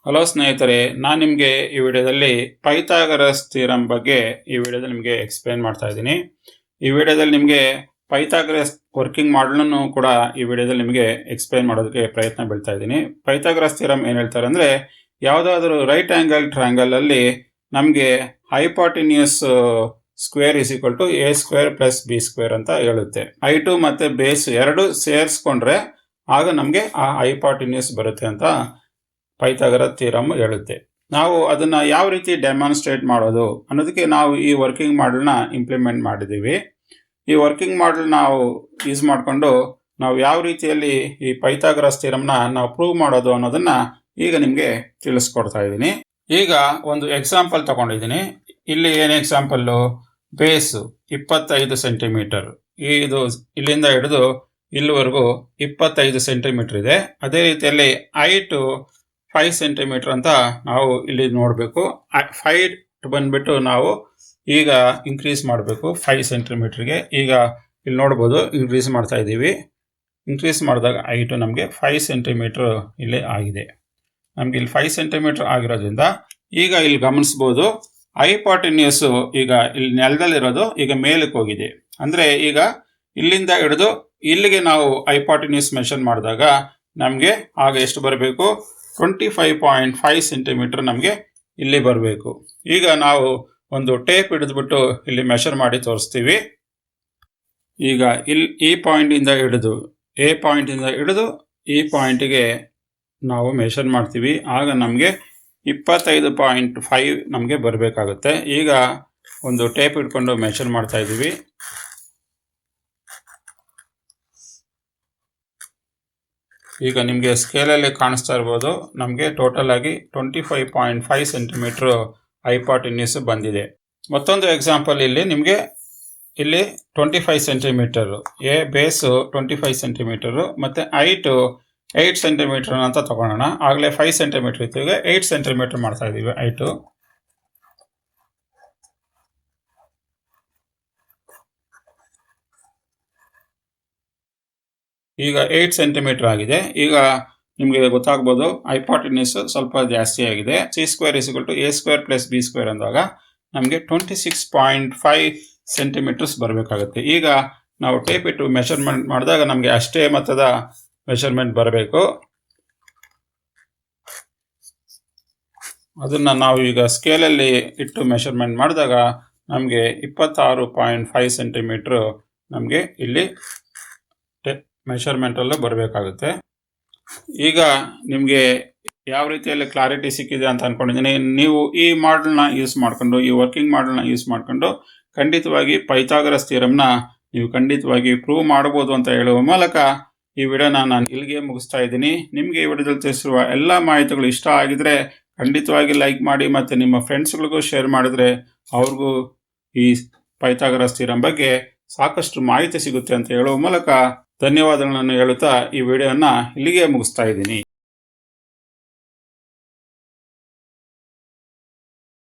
Hello ಸ್ನೇಹಿತರೆ, ನಾನು ನಿಮಗೆ ಈ ವಿಡಿಯೋದಲ್ಲಿ ಪೈಥಾಗರಸ್ ಥಿಯರಮ್ ಬಗ್ಗೆ ಈ ವಿಡಿಯೋದಲ್ಲಿ ನಿಮಗೆ ಎಕ್ಸ್ಪ್ಲೇನ್ ಮಾಡ್ತಾ ಇದ್ದೀನಿ. ಈ ವಿಡಿಯೋದಲ್ಲಿ ನಿಮಗೆ ಪೈಥಾಗರಸ್ ವರ್ಕಿಂಗ್ ಮಾಡಲನ್ನು ಕೂಡ ಈ ವಿಡಿಯೋದಲ್ಲಿ ನಿಮಗೆ ಎಕ್ಸ್ಪ್ಲೇನ್ ಮಾಡೋದಕ್ಕೆ ಪ್ರಯತ್ನ ಬೀಳ್ತಾ ಇದ್ದೀನಿ. ಪೈಥಾಗರಸ್ ಥಿಯರಮ್ ಏನು ಹೇಳ್ತಾರೆ ಅಂದರೆ, ಯಾವುದಾದ್ರೂ ರೈಟ್ ಆ್ಯಂಗಲ್ ಟ್ರಯಾಂಗಲ್ ಅಲ್ಲಿ ನಮಗೆ hypotenuse square is equal to A square plus B square ಅಂತ ಹೇಳುತ್ತೆ. ಹೈಟು ಮತ್ತು ಬೇಸ್ ಎರಡು ಸೇರಿಸ್ಕೊಂಡ್ರೆ ಆಗ ನಮಗೆ ಆ ಹೈಪಾಟಿನಿಯಸ್ ಬರುತ್ತೆ ಅಂತ ಪೈಥಾಗರಸ್ ಥಿಯರಮ್ ಹೇಳುತ್ತೆ. ನಾವು ಅದನ್ನು ಯಾವ ರೀತಿ ಡೆಮಾನ್ಸ್ಟ್ರೇಟ್ ಮಾಡೋದು ಅನ್ನೋದಕ್ಕೆ ನಾವು ಈ ವರ್ಕಿಂಗ್ ಮಾಡೆಲ್ನ ಇಂಪ್ಲಿಮೆಂಟ್ ಮಾಡಿದ್ದೀವಿ. ಈ ವರ್ಕಿಂಗ್ ಮಾಡೆಲ್ ನಾವು ಯೂಸ್ ಮಾಡಿಕೊಂಡು ನಾವು ಯಾವ ರೀತಿಯಲ್ಲಿ ಈ ಪೈಥಾಗರಸ್ ಥಿಯರಮ್ನ ನಾವು ಪ್ರೂವ್ ಮಾಡೋದು ಅನ್ನೋದನ್ನು ಈಗ ನಿಮಗೆ ತಿಳಿಸ್ಕೊಡ್ತಾ ಇದ್ದೀನಿ. ಈಗ ಒಂದು ಎಕ್ಸಾಂಪಲ್ ತಗೊಂಡಿದ್ದೀನಿ. ಇಲ್ಲಿ ಏನು ಎಕ್ಸಾಂಪಲ್ಲು, ಬೇಸು 25 ಸೆಂಟಿಮೀಟರ್, ಇದು ಇಲ್ಲಿಂದ ಹಿಡಿದು ಇಲ್ಲಿವರೆಗೂ 25 ಸೆಂಟಿಮೀಟರ್ ಇದೆ. ಅದೇ ರೀತಿಯಲ್ಲಿ ಹೈಟು 5 ಸೆಂಟಿಮೀಟರ್ ಅಂತ ನಾವು ಇಲ್ಲಿ ನೋಡಬೇಕು. 5 ಬಂದ್ಬಿಟ್ಟು ನಾವು ಈಗ ಇನ್ಕ್ರೀಸ್ ಮಾಡಬೇಕು 5 ಸೆಂಟಿಮೀಟ್ರಿಗೆ. ಈಗ ಇಲ್ಲಿ ನೋಡ್ಬೋದು ಇನ್ಕ್ರೀಸ್ ಮಾಡ್ತಾ ಇದ್ದೀವಿ. ಇನ್ಕ್ರೀಸ್ ಮಾಡಿದಾಗ ಹೈಟು ನಮಗೆ 5 ಸೆಂಟಿಮೀಟ್ರ್ ಇಲ್ಲಿ ಆಗಿದೆ. ನಮಗೆ ಇಲ್ಲಿ 5 ಸೆಂಟಿಮೀಟ್ರ್ ಆಗಿರೋದ್ರಿಂದ ಈಗ ಇಲ್ಲಿ ಗಮನಿಸ್ಬೋದು ಹೈಪಾಟಿನಿಯಸ್ಸು ಈಗ ಇಲ್ಲಿ ನೆಲದಲ್ಲಿರೋದು ಈಗ ಮೇಲಕ್ಕೆ ಹೋಗಿದೆ. ಅಂದರೆ ಈಗ ಇಲ್ಲಿಂದ ಹಿಡಿದು ಇಲ್ಲಿಗೆ ನಾವು ಹೈಪಾಟಿನಿಯಸ್ ಮೆಷರ್ ಮಾಡಿದಾಗ ನಮಗೆ ಆಗ ಎಷ್ಟು ಬರಬೇಕು, 25.5 ಸೆಂಟಿಮೀಟರ್ ನಮಗೆ ಇಲ್ಲಿ ಬರಬೇಕು. ಈಗ ನಾವು ಒಂದು ಟೇಪ್ ಹಿಡಿದ್ಬಿಟ್ಟು ಇಲ್ಲಿ ಮೆಷರ್ ಮಾಡಿ ತೋರಿಸ್ತೀವಿ. ಈಗ ಇಲ್ಲಿ ಈ ಪಾಯಿಂಟಿಂದ ಹಿಡಿದು ಎ ಪಾಯಿಂಟಿಂದ ಹಿಡಿದು ಈ ಪಾಯಿಂಟಿಗೆ ನಾವು ಮೆಷರ್ ಮಾಡ್ತೀವಿ. ಆಗ ನಮಗೆ 25.5 ನಮಗೆ ಬರಬೇಕಾಗುತ್ತೆ. ಈಗ ಒಂದು ಟೇಪ್ ಹಿಡ್ಕೊಂಡು ಮೆಷರ್ ಮಾಡ್ತಾ ಇದ್ದೀವಿ. ಈಗ ನಿಮಗೆ ಸ್ಕೇಲಲ್ಲಿ ಕಾಣಿಸ್ತಾ ಇರ್ಬೋದು, ನಮಗೆ ಟೋಟಲ್ ಆಗಿ 25.5 ಸೆಂಟಿಮೀಟ್ರ್ ಹೈಪಾಟಿನಿಯಸ್ ಬಂದಿದೆ. ಮತ್ತೊಂದು ಎಕ್ಸಾಂಪಲ್ ಇಲ್ಲಿ ನಿಮಗೆ ಇಲ್ಲಿ 25 ಸೆಂಟಿಮೀಟರು ಎ ಬೇಸು 25 ಸೆಂಟಿಮೀಟರು ಮತ್ತು ಹೈಟು 8 ಸೆಂಟಿಮೀಟರ್ ಅಂತ ತಗೊಳ್ಳೋಣ. ಆಗಲೇ 5 ಸೆಂಟಿಮೀಟರ್ ಇತ್ತು, ಈಗ 8 ಸೆಂಟಿಮೀಟರ್ ಮಾಡ್ತಾ ಇದ್ದೀವಿ ಹೈಟು. ಈಗ 8 ಸೆಂಟಿಮೀಟರ್ ಆಗಿದೆ. ಈಗ ನಿಮಗೆ ಗೊತ್ತಾಗ್ಬೋದು ಹೈಪಾಟಿನಿಯಸ್ ಸ್ವಲ್ಪ ಜಾಸ್ತಿ ಆಗಿದೆ. C square is equal to A square plus B square ಅಂದಾಗ ನಮಗೆ 26.5 ಸೆಂಟಿಮೀಟರ್ಸ್ ಬರಬೇಕಾಗುತ್ತೆ. ಈಗ ನಾವು ಟೇಪ್ ಇಟ್ಟು ಮೆಷರ್ಮೆಂಟ್ ಮಾಡಿದಾಗ ನಮಗೆ ಅಷ್ಟೇ ಮೊತ್ತದ ಮೆಷರ್ಮೆಂಟ್ ಬರಬೇಕು. ಅದನ್ನು ನಾವು ಈಗ ಸ್ಕೇಲಲ್ಲಿ ಇಟ್ಟು ಮೆಷರ್ಮೆಂಟ್ ಮಾಡಿದಾಗ ನಮಗೆ 26.5 ಸೆಂಟಿಮೀಟ್ರು ನಮಗೆ ಇಲ್ಲಿ ಮೆಷರ್ಮೆಂಟಲ್ಲೂ ಬರಬೇಕಾಗುತ್ತೆ. ಈಗ ನಿಮಗೆ ಯಾವ ರೀತಿಯಲ್ಲಿ ಕ್ಲಾರಿಟಿ ಸಿಕ್ಕಿದೆ ಅಂತ ಅಂದ್ಕೊಂಡಿದ್ದೀನಿ. ನೀವು ಈ ಮಾಡೆಲ್ನ ಯೂಸ್ ಮಾಡಿಕೊಂಡು, ಈ ವರ್ಕಿಂಗ್ ಮಾಡೆಲ್ನ ಯೂಸ್ ಮಾಡಿಕೊಂಡು ಖಂಡಿತವಾಗಿ ಪೈಥಾಗರಸ್ ಥಿಯರಮ್ನ ನೀವು ಖಂಡಿತವಾಗಿ ಪ್ರೂವ್ ಮಾಡ್ಬೋದು ಅಂತ ಹೇಳುವ ಮೂಲಕ ಈ ವಿಡಿಯೋನ ನಾನು ಇಲ್ಲಿಗೆ ಮುಗಿಸ್ತಾ ಇದ್ದೀನಿ. ನಿಮಗೆ ಈ ವಿಡಿಯೋದಲ್ಲಿ ತಿಳಿಸಿರುವ ಎಲ್ಲ ಮಾಹಿತಿಗಳು ಇಷ್ಟ ಆಗಿದ್ರೆ ಖಂಡಿತವಾಗಿ ಲೈಕ್ ಮಾಡಿ ಮತ್ತು ನಿಮ್ಮ ಫ್ರೆಂಡ್ಸ್ಗಳಿಗೂ ಶೇರ್ ಮಾಡಿದ್ರೆ ಅವ್ರಿಗೂ ಈ ಪೈಥಾಗರಸ್ ಥಿಯರಮ್ ಬಗ್ಗೆ ಸಾಕಷ್ಟು ಮಾಹಿತಿ ಸಿಗುತ್ತೆ ಅಂತ ಹೇಳುವ ಮೂಲಕ ಧನ್ಯವಾದಗಳನ್ನು ಹೇಳುತ್ತಾ ಈ ವಿಡಿಯೋನ ಇಲ್ಲಿಗೆ ಮುಗಿಸ್ತಾ ಇದ್ದೀನಿ.